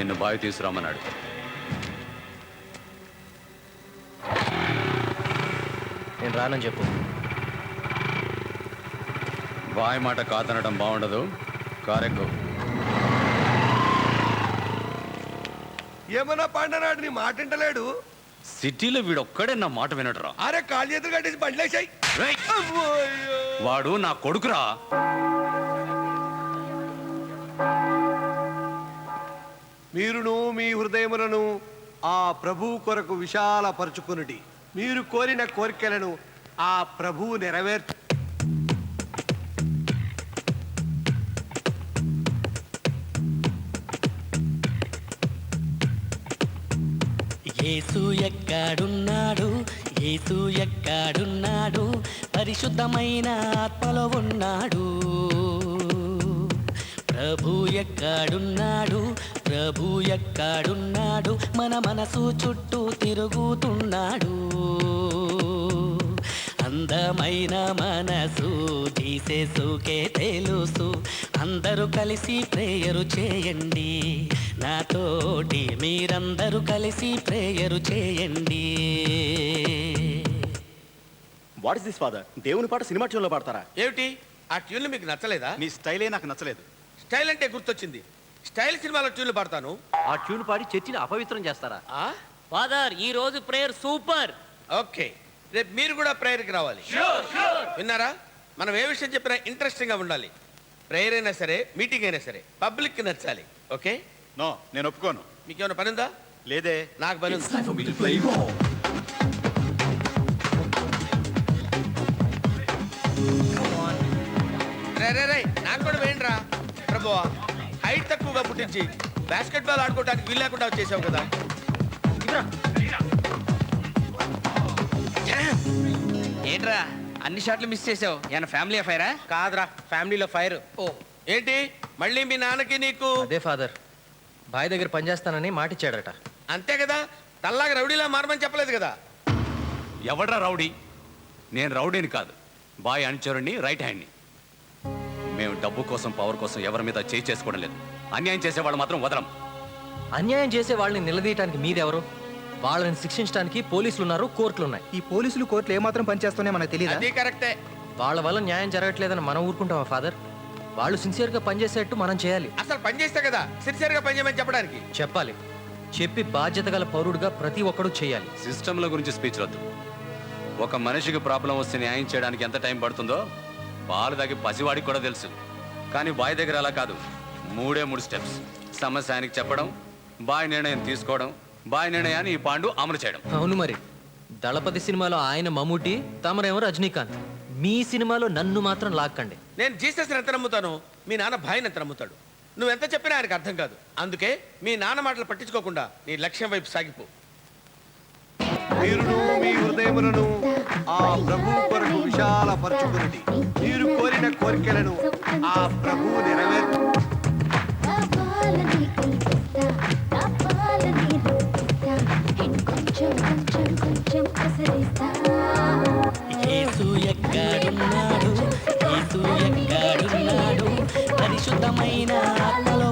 నిన్ను బావి తీసుకురామన్నాడు. నేను రానని చెప్పు. బావి మాట కాదనడం బాగుండదు. కారెక్కు. ఏమన్నా పండనాడు నీ మాట వింటలేడు. సిటీలో వీడొక్కడే నా మాట వినడురా. అరే కాళ్ళు చేతులు కట్టేసి బండ్లేసాయి. వాడు నా కొడుకురా. మీరును మీ హృదయములను ఆ ప్రభువు కొరకు విశాలపరుచుకునుడి. మీరు కోరిన కోరికలను ఆ ప్రభువు నెరవేర్చు. యేసు ఎక్కడున్నాడు, యేసు ఎక్కడున్నాడు, పరిశుద్ధమైన ఆత్మలో ఉన్నాడు. ప్రభు ఎక్కడున్నాడు, ప్రభు ఎక్కడున్నాడు, మన మనసు చుట్టూ తిరుగుతున్నాడు. అందమైన మనసు జీససుకే తెలుసు. అందరూ కలిసి ప్రేయరు చేయండి, నాతోటి మీరందరూ కలిసి ప్రేయరు చేయండి. What is this father? దేవుని పాట సినిమా ట్యూన్లో పాడతారా? ఏమిటి ఆ ట్యూన్లు మీకు నచ్చలేదా? మీ స్టైలే నాకు నచ్చలేదు. స్టైల్ అంటే గుర్తొచ్చింది. స్టైల్ సినిమాలో ట్యూన్లు పాడతాను. ఆ ట్యూన్ పాడి చర్చిని అపవిత్రం చేస్తారా? ఫాదర్ ఈ రోజు ప్రేయర్ సూపర్. ఓకే, రేపు మీరు కూడా ప్రేయర్కి రావాలి. విన్నారా? మనం ఏ విషయం చెప్పినా ఇంట్రెస్టింగ్గా ఉండాలి. ప్రేయర్ అయినా సరే, మీటింగ్ అయినా సరే పబ్లిక్కి నచ్చాలి. ఓకే? నో, నేను ఒప్పుకోను. మీకేమైనా పని ఉందా? లేదే. నాకు పని ఉంది. రే నాకు కూడా వేయండి రా. ప్రభువా, హైట్ తక్కువగా పుట్టించి బాస్కెట్ బాల్ ఆడుకోవడానికి వీలు లేకుండా వచ్చేసావు కదా. ఏంట్రా అన్ని షాట్లు మిస్ చేసావు? ఏమన్నా ఫ్యామిలీ అఫైరా? కాదురా, ఫ్యామిలీలో ఫైర్. ఓ ఏంటి మళ్ళీ మీ నాన్నకి నీకు? అదే ఫాదర్, బాయ్ దగ్గర పనిచేస్తానని మాటిచ్చాడట. అంతే కదా, తల్లాగా రౌడీలా మారమని చెప్పలేదు కదా. ఎవడ్రా రౌడీ? నేను రౌడీని కాదు, బాయ్ అనుచరుణ్ణి, రైట్ హ్యాండ్ని. మేము డబ్బు కోసం, పవర్ కోసం ఎవరి మీద చేయి చేసుకోవడం లేదు. అన్యాయం చేసేవాళ్ళు మాత్రం వదలం. అన్యాయం చేసే వాళ్ళని నిలదీయటానికి మీరెవరు? వాళ్ళని శిక్షించడానికి పోలీసులు ఉన్నారు, కోర్టులు ఉన్నాయి. ఈ పోలీసులు కోర్టులు ఏమాత్రం పనిచేస్తున్నాయో మనకు తెలియదు. అది కరెక్టే. వాళ్ళ వల్ల న్యాయం జరగట్లేదని మనం ఊరుకుంటామా ఫాదర్? వాళ్ళు సిన్సియర్గా పనిచేసేట్టు మనం చేయాలి. అసలు పని చేస్తే కదా సిన్సియర్గా పని చేయమని చెప్పడానికి. చెప్పాలి, చెప్పి బాధ్యత గల పౌరుడుగా ప్రతి ఒక్కరూ చేయాలి. సిస్టంల గురించి స్పీచ్ వద్దు. ఒక మనిషికి ప్రాబ్లం వస్తే న్యాయం చేయడానికి ఎంత టైం పడుతుందో పాలు తాగి పసివాడికి కూడా తెలుసు. కానీ బాయ్ దగ్గర అలా కాదు. 3 స్టెప్స్. సమస్య ఆయనకి చెప్పడం, బాయ్ నిర్ణయం తీసుకోవడం, బాయ్ నిర్ణయాన్ని ఈ పాండు అమలు చేయడం. అవును మరి. దళపతి సినిమాలో ఆయన మమ్ముటి, తమరేమో రజనీకాంత్. మీ సినిమాలో నన్ను మాత్రం లాక్కండి. నేను జీసస్ని ఎంత నమ్ముతాను, మీ నాన్న భాయిని ఎంత నమ్ముతాడు. నువ్వెంత చెప్పినా ఆయనకు అర్థం కాదు. అందుకే మీ నాన్న మాటలు పట్టించుకోకుండా నీ లక్ష్యం వైపు సాగిపో. మీరును మీ హృదయములను ఆ ప్రభువు కొరకు విశాలపరచుకునండి. మీరు కోరిన కోరికలను ఆ ప్రభువు నెరవేర్చు. యేసు ఎక్కడున్నాడు, యేసు ఎక్కడున్నాడు, పరిశుద్ధమైన ఆత్మలో